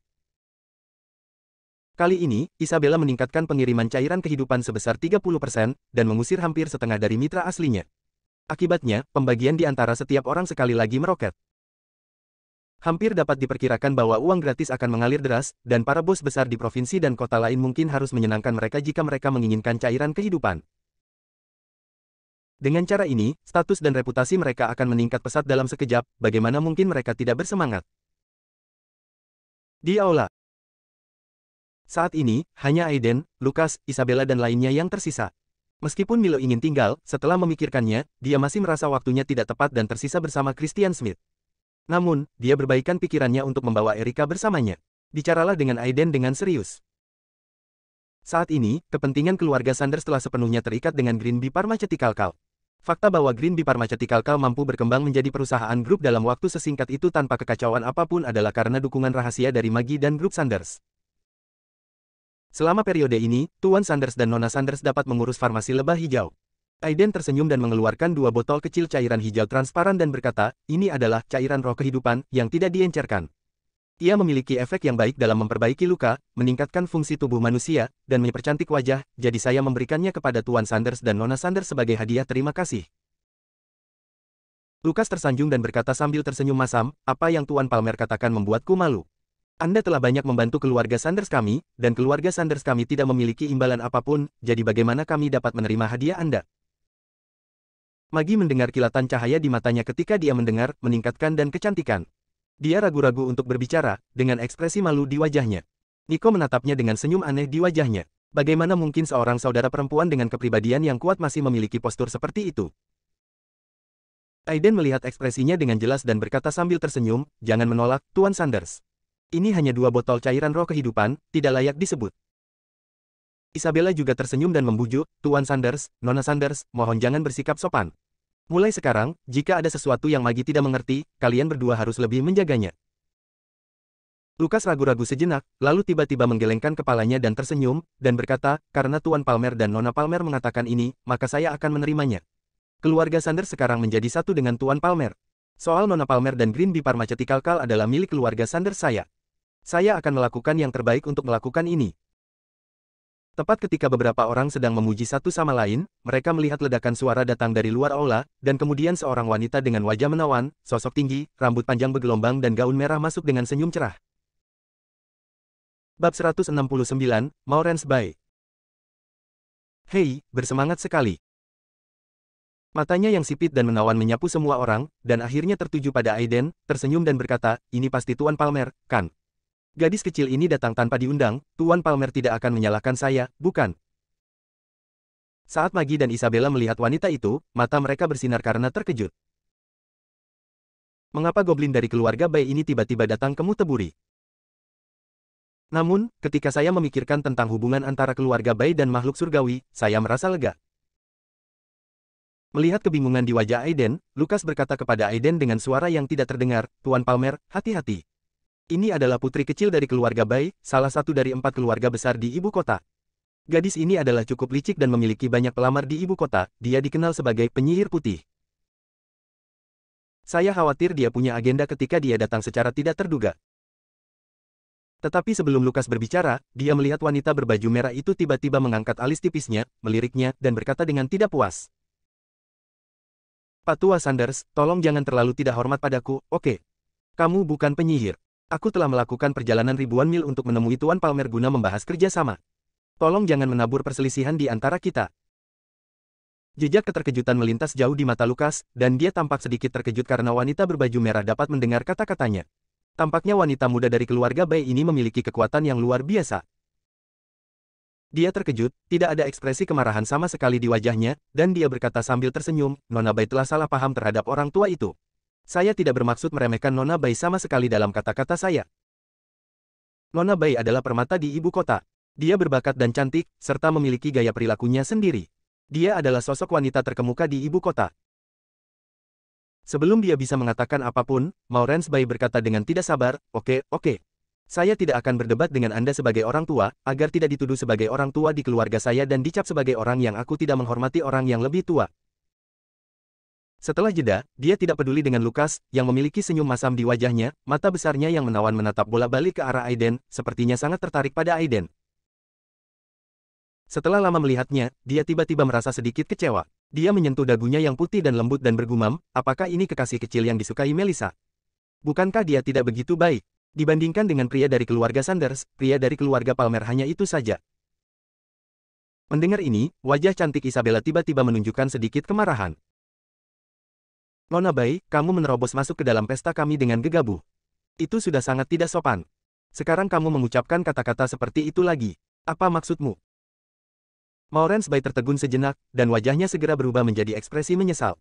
Kali ini, Isabella meningkatkan pengiriman cairan kehidupan sebesar 30%, dan mengusir hampir setengah dari mitra aslinya. Akibatnya, pembagian di antara setiap orang sekali lagi meroket. Hampir dapat diperkirakan bahwa uang gratis akan mengalir deras, dan para bos besar di provinsi dan kota lain mungkin harus menyenangkan mereka jika mereka menginginkan cairan kehidupan. Dengan cara ini, status dan reputasi mereka akan meningkat pesat dalam sekejap, bagaimana mungkin mereka tidak bersemangat. Di aula. Saat ini, hanya Aiden, Lucas, Isabella dan lainnya yang tersisa. Meskipun Milo ingin tinggal, setelah memikirkannya, dia masih merasa waktunya tidak tepat dan tersisa bersama Christian Smith. Namun, dia berbaikan pikirannya untuk membawa Erika bersamanya. Bicaralah dengan Aiden dengan serius. Saat ini, kepentingan keluarga Sanders telah sepenuhnya terikat dengan Greenby Pharmaceutical Co. Fakta bahwa Greenby Pharmaceutical Co. mampu berkembang menjadi perusahaan grup dalam waktu sesingkat itu tanpa kekacauan apapun adalah karena dukungan rahasia dari Maggie dan grup Sanders. Selama periode ini, Tuan Sanders dan Nona Sanders dapat mengurus farmasi lebah hijau. Aiden tersenyum dan mengeluarkan 2 botol kecil cairan hijau transparan dan berkata, ini adalah cairan roh kehidupan yang tidak diencerkan. Ia memiliki efek yang baik dalam memperbaiki luka, meningkatkan fungsi tubuh manusia, dan mempercantik wajah, jadi saya memberikannya kepada Tuan Sanders dan Nona Sanders sebagai hadiah terima kasih. Lukas tersanjung dan berkata sambil tersenyum masam, apa yang Tuan Palmer katakan membuatku malu. Anda telah banyak membantu keluarga Sanders kami, dan keluarga Sanders kami tidak memiliki imbalan apapun, jadi bagaimana kami dapat menerima hadiah Anda? Maggie mendengar kilatan cahaya di matanya ketika dia mendengar, meningkatkan dan kecantikan. Dia ragu-ragu untuk berbicara, dengan ekspresi malu di wajahnya. Nico menatapnya dengan senyum aneh di wajahnya. Bagaimana mungkin seorang saudara perempuan dengan kepribadian yang kuat masih memiliki postur seperti itu? Aiden melihat ekspresinya dengan jelas dan berkata sambil tersenyum, jangan menolak, Tuan Sanders. Ini hanya 2 botol cairan roh kehidupan, tidak layak disebut. Isabella juga tersenyum dan membujuk, Tuan Sanders, Nona Sanders, mohon jangan bersikap sopan. Mulai sekarang, jika ada sesuatu yang Maggie tidak mengerti, kalian berdua harus lebih menjaganya. Lukas ragu-ragu sejenak, lalu tiba-tiba menggelengkan kepalanya dan tersenyum, dan berkata, karena Tuan Palmer dan Nona Palmer mengatakan ini, maka saya akan menerimanya. Keluarga Sanders sekarang menjadi satu dengan Tuan Palmer. Soal Nona Palmer dan Greenby Pharmaceutical Co. adalah milik keluarga Sanders saya. Saya akan melakukan yang terbaik untuk melakukan ini. Tepat ketika beberapa orang sedang memuji satu sama lain, mereka melihat ledakan suara datang dari luar aula, dan kemudian seorang wanita dengan wajah menawan, sosok tinggi, rambut panjang bergelombang dan gaun merah masuk dengan senyum cerah. Bab 169, Maureen's Bay. Hei, bersemangat sekali. Matanya yang sipit dan menawan menyapu semua orang, dan akhirnya tertuju pada Aiden, tersenyum dan berkata, ini pasti Tuan Palmer, kan? Gadis kecil ini datang tanpa diundang, Tuan Palmer tidak akan menyalahkan saya, bukan? Saat Maggie dan Isabella melihat wanita itu, mata mereka bersinar karena terkejut. Mengapa goblin dari keluarga Bay ini tiba-tiba datang ke Muteburi? Namun, ketika saya memikirkan tentang hubungan antara keluarga Bay dan makhluk surgawi, saya merasa lega. Melihat kebingungan di wajah Aiden, Lukas berkata kepada Aiden dengan suara yang tidak terdengar, Tuan Palmer, hati-hati. Ini adalah putri kecil dari keluarga Bay, salah satu dari 4 keluarga besar di ibu kota. Gadis ini adalah cukup licik dan memiliki banyak pelamar di ibu kota, dia dikenal sebagai penyihir putih. Saya khawatir dia punya agenda ketika dia datang secara tidak terduga. Tetapi sebelum Lukas berbicara, dia melihat wanita berbaju merah itu tiba-tiba mengangkat alis tipisnya, meliriknya, dan berkata dengan tidak puas. Pak Tua Sanders, tolong jangan terlalu tidak hormat padaku, oke? Kamu bukan penyihir. Aku telah melakukan perjalanan ribuan mil untuk menemui Tuan Palmer guna membahas kerjasama. Tolong jangan menabur perselisihan di antara kita. Jejak keterkejutan melintas jauh di mata Lukas, dan dia tampak sedikit terkejut karena wanita berbaju merah dapat mendengar kata-katanya. Tampaknya wanita muda dari keluarga Bay ini memiliki kekuatan yang luar biasa. Dia terkejut, tidak ada ekspresi kemarahan sama sekali di wajahnya, dan dia berkata sambil tersenyum, Nona Bay telah salah paham terhadap orang tua itu. Saya tidak bermaksud meremehkan Nona Bay sama sekali dalam kata-kata saya. Nona Bay adalah permata di ibu kota. Dia berbakat dan cantik, serta memiliki gaya perilakunya sendiri. Dia adalah sosok wanita terkemuka di ibu kota. Sebelum dia bisa mengatakan apapun, Maureen's Bay berkata dengan tidak sabar, oke. Saya tidak akan berdebat dengan Anda sebagai orang tua, agar tidak dituduh sebagai orang tua di keluarga saya dan dicap sebagai orang yang aku tidak menghormati orang yang lebih tua. Setelah jeda, dia tidak peduli dengan Lukas, yang memiliki senyum masam di wajahnya, mata besarnya yang menawan menatap bola-balik ke arah Aiden, sepertinya sangat tertarik pada Aiden. Setelah lama melihatnya, dia tiba-tiba merasa sedikit kecewa. Dia menyentuh dagunya yang putih dan lembut dan bergumam, apakah ini kekasih kecil yang disukai Melissa? Bukankah dia tidak begitu baik? Dibandingkan dengan pria dari keluarga Sanders, pria dari keluarga Palmer hanya itu saja. Mendengar ini, wajah cantik Isabella tiba-tiba menunjukkan sedikit kemarahan. Nona Bay, kamu menerobos masuk ke dalam pesta kami dengan gegabah. Itu sudah sangat tidak sopan. Sekarang kamu mengucapkan kata-kata seperti itu lagi. Apa maksudmu? Maureen's Bay tertegun sejenak, dan wajahnya segera berubah menjadi ekspresi menyesal.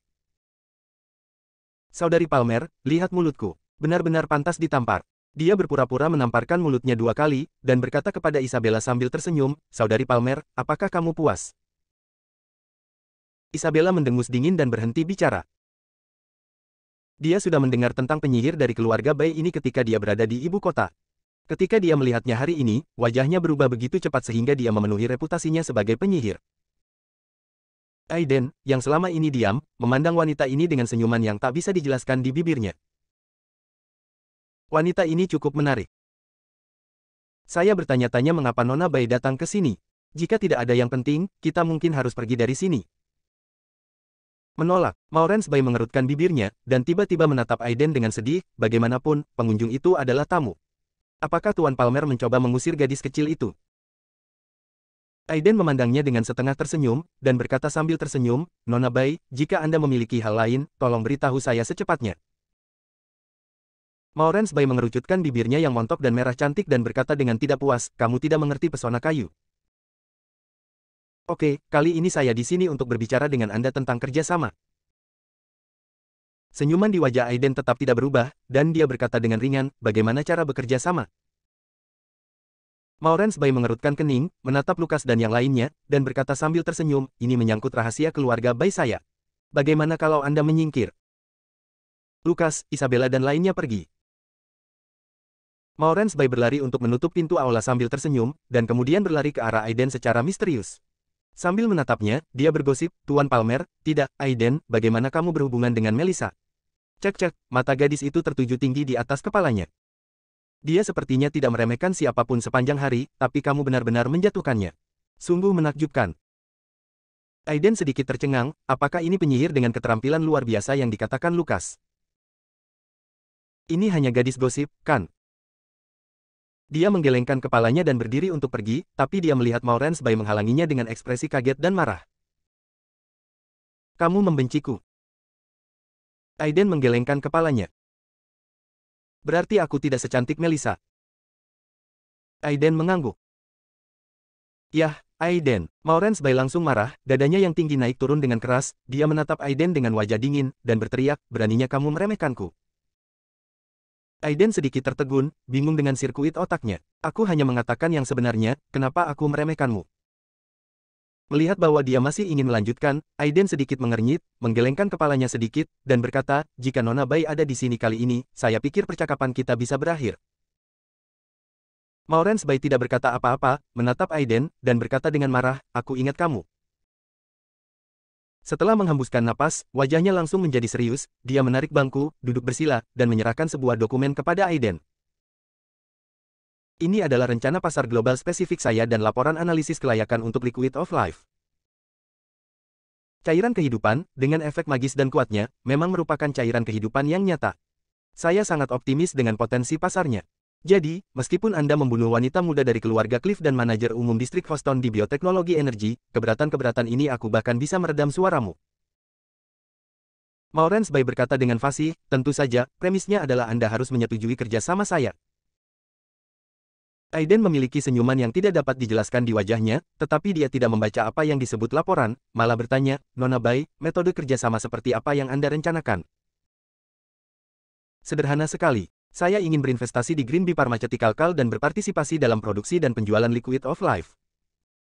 Saudari Palmer, lihat mulutku. Benar-benar pantas ditampar. Dia berpura-pura menamparkan mulutnya 2 kali, dan berkata kepada Isabella sambil tersenyum, "Saudari Palmer, apakah kamu puas?" Isabella mendengus dingin dan berhenti bicara. Dia sudah mendengar tentang penyihir dari keluarga Bai ini ketika dia berada di ibu kota. Ketika dia melihatnya hari ini, wajahnya berubah begitu cepat sehingga dia memenuhi reputasinya sebagai penyihir. Aiden, yang selama ini diam, memandang wanita ini dengan senyuman yang tak bisa dijelaskan di bibirnya. Wanita ini cukup menarik. Saya bertanya-tanya mengapa Nona Bai datang ke sini. Jika tidak ada yang penting, kita mungkin harus pergi dari sini. Menolak, Maureen Bai mengerutkan bibirnya, dan tiba-tiba menatap Aiden dengan sedih, bagaimanapun, pengunjung itu adalah tamu. Apakah Tuan Palmer mencoba mengusir gadis kecil itu? Aiden memandangnya dengan setengah tersenyum, dan berkata sambil tersenyum, "Nona Bai, jika Anda memiliki hal lain, tolong beritahu saya secepatnya." Maureen Bai mengerucutkan bibirnya yang montok dan merah cantik dan berkata dengan tidak puas, "Kamu tidak mengerti pesona kayu." "Oke, kali ini saya di sini untuk berbicara dengan Anda tentang kerjasama." Senyuman di wajah Aiden tetap tidak berubah, dan dia berkata dengan ringan, "Bagaimana cara bekerja sama?" Maureen Bai mengerutkan kening, menatap Lukas dan yang lainnya, dan berkata sambil tersenyum, "Ini menyangkut rahasia keluarga Bai saya. Bagaimana kalau Anda menyingkir?" Lukas, Isabella dan lainnya pergi. Maureen Bai berlari untuk menutup pintu aula sambil tersenyum, dan kemudian berlari ke arah Aiden secara misterius. Sambil menatapnya, dia bergosip, "Tuan Palmer, tidak, Aiden, bagaimana kamu berhubungan dengan Melissa?" Cek-cek, mata gadis itu tertuju tinggi di atas kepalanya. "Dia sepertinya tidak meremehkan siapapun sepanjang hari, tapi kamu benar-benar menjatuhkannya. Sungguh menakjubkan." Aiden sedikit tercengang, apakah ini penyihir dengan keterampilan luar biasa yang dikatakan Lukas? Ini hanya gadis gosip, kan? Dia menggelengkan kepalanya dan berdiri untuk pergi, tapi dia melihat Maureen Bai menghalanginya dengan ekspresi kaget dan marah. "Kamu membenciku?" Aiden menggelengkan kepalanya. "Berarti aku tidak secantik Melissa." Aiden mengangguk. "Yah, Aiden." Maureen Bai langsung marah, dadanya yang tinggi naik turun dengan keras, dia menatap Aiden dengan wajah dingin, dan berteriak, "Beraninya kamu meremehkanku?" Aiden sedikit tertegun, bingung dengan sirkuit otaknya. "Aku hanya mengatakan yang sebenarnya, kenapa aku meremehkanmu?" Melihat bahwa dia masih ingin melanjutkan, Aiden sedikit mengernyit, menggelengkan kepalanya sedikit, dan berkata, "Jika Nona Bai ada di sini kali ini, saya pikir percakapan kita bisa berakhir." Maureen Bai tidak berkata apa-apa, menatap Aiden, dan berkata dengan marah, "Aku ingat kamu." Setelah menghembuskan napas, wajahnya langsung menjadi serius, dia menarik bangku, duduk bersila, dan menyerahkan sebuah dokumen kepada Aiden. "Ini adalah rencana pasar global spesifik saya dan laporan analisis kelayakan untuk Liquid of Life. Cairan kehidupan, dengan efek magis dan kuatnya, memang merupakan cairan kehidupan yang nyata. Saya sangat optimis dengan potensi pasarnya. Jadi, meskipun Anda membunuh wanita muda dari keluarga Cliff dan manajer umum distrik Houston di bioteknologi energi, keberatan-keberatan ini aku bahkan bisa meredam suaramu." Maureen Bai berkata dengan fasih, "Tentu saja, premisnya adalah Anda harus menyetujui kerjasama saya." Aiden memiliki senyuman yang tidak dapat dijelaskan di wajahnya, tetapi dia tidak membaca apa yang disebut laporan, malah bertanya, "Nona Bai, metode kerjasama seperti apa yang Anda rencanakan?" "Sederhana sekali. Saya ingin berinvestasi di Green Bee Pharmaceutical dan berpartisipasi dalam produksi dan penjualan Liquid of Life.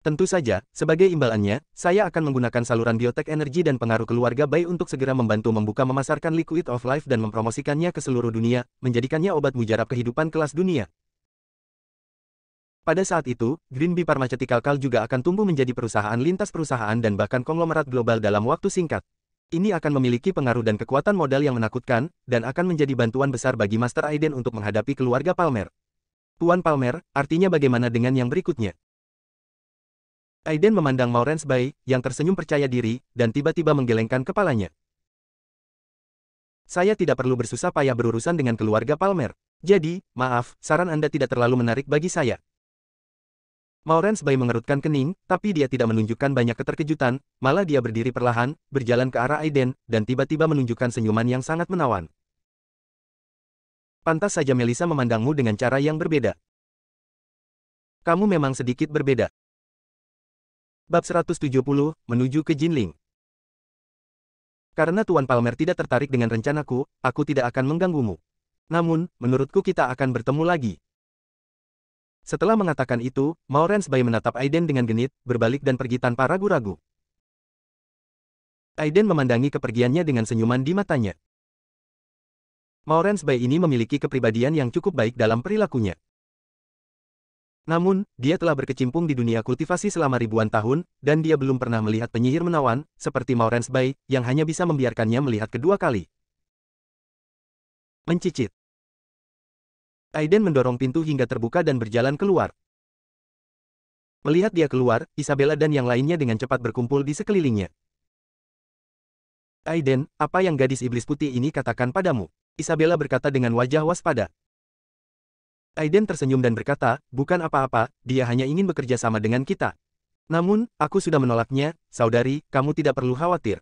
Tentu saja, sebagai imbalannya, saya akan menggunakan saluran biotek energi dan pengaruh keluarga Bai untuk segera membantu membuka memasarkan Liquid of Life dan mempromosikannya ke seluruh dunia, menjadikannya obat mujarab kehidupan kelas dunia. Pada saat itu, Green Bee Pharmaceutical juga akan tumbuh menjadi perusahaan lintas perusahaan dan bahkan konglomerat global dalam waktu singkat. Ini akan memiliki pengaruh dan kekuatan modal yang menakutkan, dan akan menjadi bantuan besar bagi Master Aiden untuk menghadapi keluarga Palmer. Tuan Palmer, artinya bagaimana dengan yang berikutnya? Aiden memandang Maureen Bai, yang tersenyum percaya diri, dan tiba-tiba menggelengkan kepalanya. "Saya tidak perlu bersusah payah berurusan dengan keluarga Palmer. Jadi, maaf, saran Anda tidak terlalu menarik bagi saya." Maureen Bai mengerutkan kening, tapi dia tidak menunjukkan banyak keterkejutan, malah dia berdiri perlahan, berjalan ke arah Aiden, dan tiba-tiba menunjukkan senyuman yang sangat menawan. "Pantas saja Melissa memandangmu dengan cara yang berbeda. Kamu memang sedikit berbeda." Bab 170, menuju ke Jinling. "Karena Tuan Palmer tidak tertarik dengan rencanaku, aku tidak akan mengganggumu. Namun, menurutku kita akan bertemu lagi. Setelah mengatakan itu, Maurens Bai menatap Aiden dengan genit, berbalik dan pergi tanpa ragu-ragu. Aiden memandangi kepergiannya dengan senyuman di matanya. Maurens Bai ini memiliki kepribadian yang cukup baik dalam perilakunya. Namun, dia telah berkecimpung di dunia kultivasi selama ribuan tahun, dan dia belum pernah melihat penyihir menawan, seperti Maurens Bai, yang hanya bisa membiarkannya melihat kedua kali. Mencicit. Aiden mendorong pintu hingga terbuka dan berjalan keluar. Melihat dia keluar, Isabella dan yang lainnya dengan cepat berkumpul di sekelilingnya. Aiden, apa yang gadis iblis putih ini katakan padamu? Isabella berkata dengan wajah waspada. Aiden tersenyum dan berkata, bukan apa-apa, dia hanya ingin bekerja sama dengan kita. Namun, aku sudah menolaknya, saudari, kamu tidak perlu khawatir.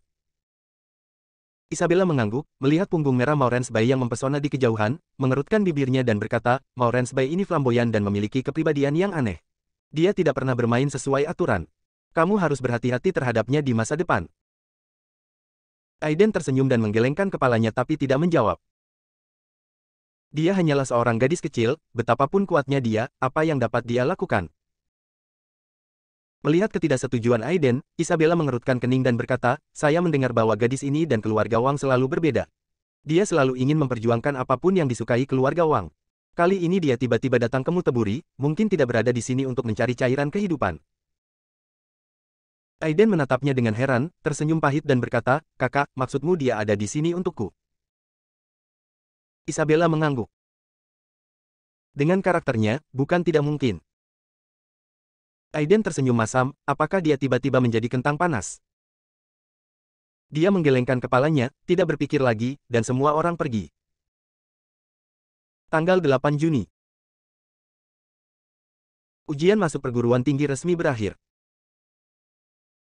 Isabella mengangguk, melihat punggung merah Maurens Bai yang mempesona di kejauhan, mengerutkan bibirnya dan berkata, Maurens Bai ini flamboyan dan memiliki kepribadian yang aneh. Dia tidak pernah bermain sesuai aturan. Kamu harus berhati-hati terhadapnya di masa depan. Aiden tersenyum dan menggelengkan kepalanya tapi tidak menjawab. Dia hanyalah seorang gadis kecil, betapapun kuatnya dia, apa yang dapat dia lakukan? Melihat ketidaksetujuan Aiden, Isabella mengerutkan kening dan berkata, saya mendengar bahwa gadis ini dan keluarga Wang selalu berbeda. Dia selalu ingin memperjuangkan apapun yang disukai keluarga Wang. Kali ini dia tiba-tiba datang ke Muteburi, mungkin tidak berada di sini untuk mencari cairan kehidupan. Aiden menatapnya dengan heran, tersenyum pahit dan berkata, kakak, maksudmu dia ada di sini untukku? Isabella mengangguk. Dengan karakternya, bukan tidak mungkin. Aiden tersenyum masam, apakah dia tiba-tiba menjadi kentang panas? Dia menggelengkan kepalanya, tidak berpikir lagi, dan semua orang pergi. Tanggal 8 Juni. Ujian masuk perguruan tinggi resmi berakhir.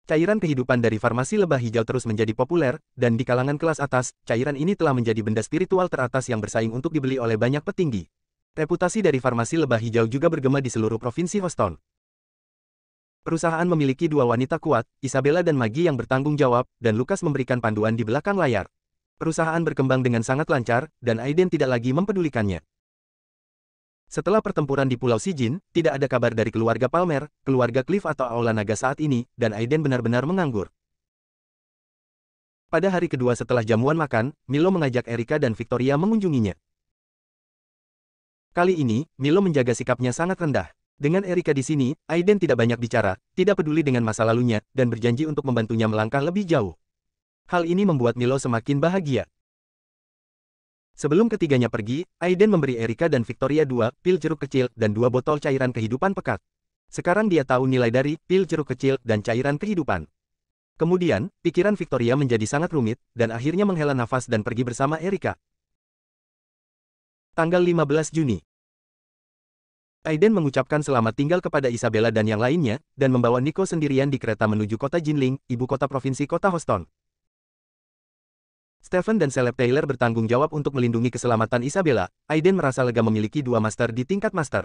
Cairan kehidupan dari farmasi lebah hijau terus menjadi populer, dan di kalangan kelas atas, cairan ini telah menjadi benda spiritual teratas yang bersaing untuk dibeli oleh banyak petinggi. Reputasi dari farmasi lebah hijau juga bergema di seluruh provinsi Houston. Perusahaan memiliki dua wanita kuat, Isabella dan Maggie yang bertanggung jawab, dan Lucas memberikan panduan di belakang layar. Perusahaan berkembang dengan sangat lancar, dan Aiden tidak lagi mempedulikannya. Setelah pertempuran di Pulau Sijin, tidak ada kabar dari keluarga Palmer, keluarga Cliff atau Aula Naga saat ini, dan Aiden benar-benar menganggur. Pada hari kedua setelah jamuan makan, Milo mengajak Erika dan Victoria mengunjunginya. Kali ini, Milo menjaga sikapnya sangat rendah. Dengan Erika di sini, Aiden tidak banyak bicara, tidak peduli dengan masa lalunya, dan berjanji untuk membantunya melangkah lebih jauh. Hal ini membuat Milo semakin bahagia. Sebelum ketiganya pergi, Aiden memberi Erika dan Victoria 2 pil jeruk kecil dan 2 botol cairan kehidupan pekat. Sekarang dia tahu nilai dari pil jeruk kecil dan cairan kehidupan. Kemudian, pikiran Victoria menjadi sangat rumit, dan akhirnya menghela nafas dan pergi bersama Erika. Tanggal 15 Juni. Aiden mengucapkan selamat tinggal kepada Isabella dan yang lainnya, dan membawa Nico sendirian di kereta menuju kota Jinling, ibu kota provinsi kota Houston. Stephen dan Caleb Taylor bertanggung jawab untuk melindungi keselamatan Isabella. Aiden merasa lega memiliki 2 master di tingkat master.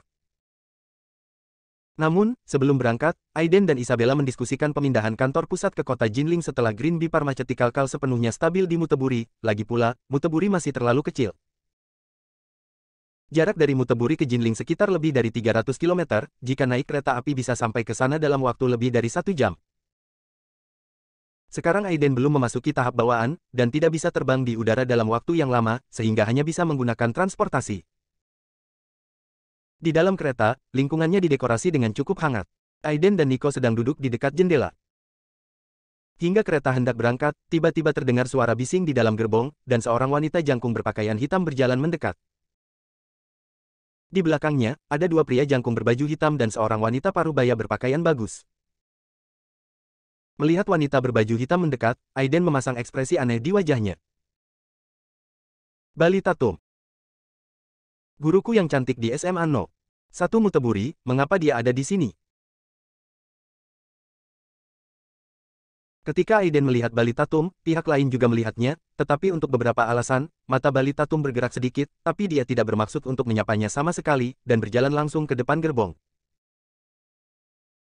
Namun, sebelum berangkat, Aiden dan Isabella mendiskusikan pemindahan kantor pusat ke kota Jinling setelah Green Bee Pharmaceutical sepenuhnya stabil di Muteburi. Lagi pula, Muteburi masih terlalu kecil. Jarak dari Muteburi ke Jinling sekitar lebih dari 300 km, jika naik kereta api bisa sampai ke sana dalam waktu lebih dari 1 jam. Sekarang Aiden belum memasuki tahap bawaan, dan tidak bisa terbang di udara dalam waktu yang lama, sehingga hanya bisa menggunakan transportasi. Di dalam kereta, lingkungannya didekorasi dengan cukup hangat. Aiden dan Nico sedang duduk di dekat jendela. Hingga kereta hendak berangkat, tiba-tiba terdengar suara bising di dalam gerbong, dan seorang wanita jangkung berpakaian hitam berjalan mendekat. Di belakangnya, ada 2 pria jangkung berbaju hitam dan seorang wanita parubaya berpakaian bagus. Melihat wanita berbaju hitam mendekat, Aiden memasang ekspresi aneh di wajahnya. Balita Tom. Guruku yang cantik di SMA No. 1 Muteburi, mengapa dia ada di sini? Ketika Aiden melihat Balita Tum, pihak lain juga melihatnya, tetapi untuk beberapa alasan, mata Balita Tum bergerak sedikit, tapi dia tidak bermaksud untuk menyapanya sama sekali, dan berjalan langsung ke depan gerbong.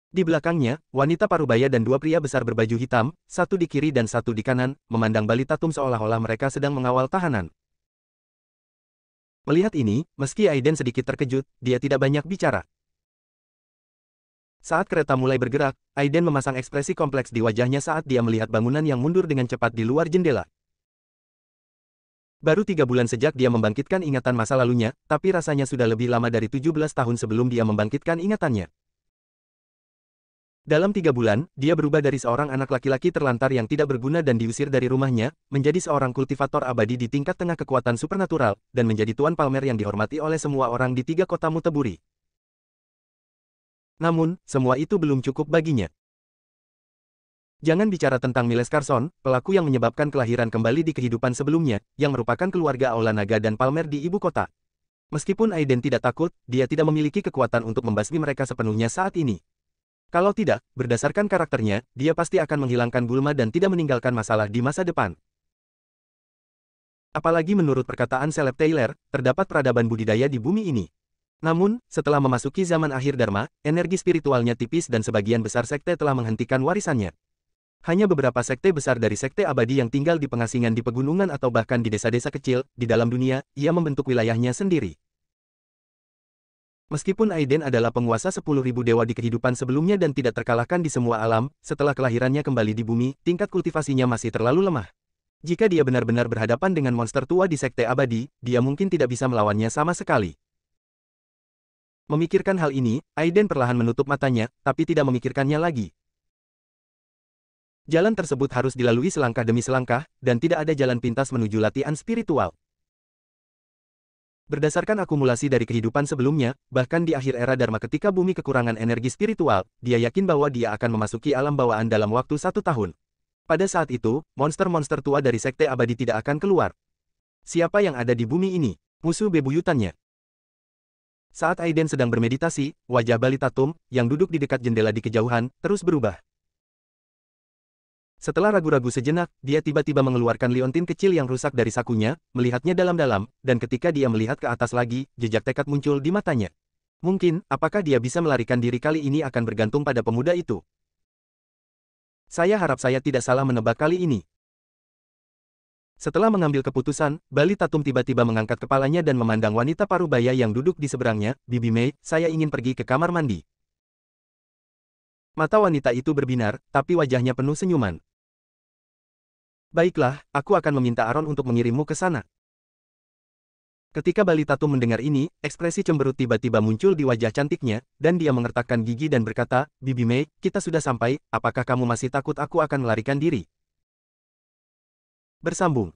Di belakangnya, wanita parubaya dan 2 pria besar berbaju hitam, satu di kiri dan satu di kanan, memandang Balita Tum seolah-olah mereka sedang mengawal tahanan. Melihat ini, meski Aiden sedikit terkejut, dia tidak banyak bicara. Saat kereta mulai bergerak, Aiden memasang ekspresi kompleks di wajahnya saat dia melihat bangunan yang mundur dengan cepat di luar jendela. Baru 3 bulan sejak dia membangkitkan ingatan masa lalunya, tapi rasanya sudah lebih lama dari 17 tahun sebelum dia membangkitkan ingatannya. Dalam 3 bulan, dia berubah dari seorang anak laki-laki terlantar yang tidak berguna dan diusir dari rumahnya, menjadi seorang kultivator abadi di tingkat tengah kekuatan supernatural, dan menjadi Tuan Palmer yang dihormati oleh semua orang di 3 kota Muteburi. Namun, semua itu belum cukup baginya. Jangan bicara tentang Miles Carson, pelaku yang menyebabkan kelahiran kembali di kehidupan sebelumnya, yang merupakan keluarga Aula Naga dan Palmer di ibu kota. Meskipun Aiden tidak takut, dia tidak memiliki kekuatan untuk membasmi mereka sepenuhnya saat ini. Kalau tidak, berdasarkan karakternya, dia pasti akan menghilangkan Bulma dan tidak meninggalkan masalah di masa depan. Apalagi menurut perkataan Seleb Taylor, terdapat peradaban budidaya di bumi ini. Namun, setelah memasuki zaman akhir Dharma, energi spiritualnya tipis dan sebagian besar sekte telah menghentikan warisannya. Hanya beberapa sekte besar dari sekte abadi yang tinggal di pengasingan di pegunungan atau bahkan di desa-desa kecil, di dalam dunia, ia membentuk wilayahnya sendiri. Meskipun Aiden adalah penguasa 10.000 dewa di kehidupan sebelumnya dan tidak terkalahkan di semua alam, setelah kelahirannya kembali di bumi, tingkat kultivasinya masih terlalu lemah. Jika dia benar-benar berhadapan dengan monster tua di sekte abadi, dia mungkin tidak bisa melawannya sama sekali. Memikirkan hal ini, Aiden perlahan menutup matanya, tapi tidak memikirkannya lagi. Jalan tersebut harus dilalui selangkah demi selangkah, dan tidak ada jalan pintas menuju latihan spiritual. Berdasarkan akumulasi dari kehidupan sebelumnya, bahkan di akhir era Dharma ketika bumi kekurangan energi spiritual, dia yakin bahwa dia akan memasuki alam bawaan dalam waktu 1 tahun. Pada saat itu, monster-monster tua dari sekte abadi tidak akan keluar. Siapa yang ada di bumi ini? Musuh bebuyutannya. Saat Aiden sedang bermeditasi, wajah Balita Tum, yang duduk di dekat jendela di kejauhan, terus berubah. Setelah ragu-ragu sejenak, dia tiba-tiba mengeluarkan liontin kecil yang rusak dari sakunya, melihatnya dalam-dalam, dan ketika dia melihat ke atas lagi, jejak tekad muncul di matanya. Mungkin, apakah dia bisa melarikan diri kali ini akan bergantung pada pemuda itu. Saya harap saya tidak salah menebak kali ini. Setelah mengambil keputusan, Balita Tum tiba-tiba mengangkat kepalanya dan memandang wanita parubaya yang duduk di seberangnya, Bibi Mei, saya ingin pergi ke kamar mandi. Mata wanita itu berbinar, tapi wajahnya penuh senyuman. Baiklah, aku akan meminta Aaron untuk mengirimmu ke sana. Ketika Balita Tum mendengar ini, ekspresi cemberut tiba-tiba muncul di wajah cantiknya, dan dia mengertakkan gigi dan berkata, Bibi Mei, kita sudah sampai, apakah kamu masih takut aku akan melarikan diri? Bersambung.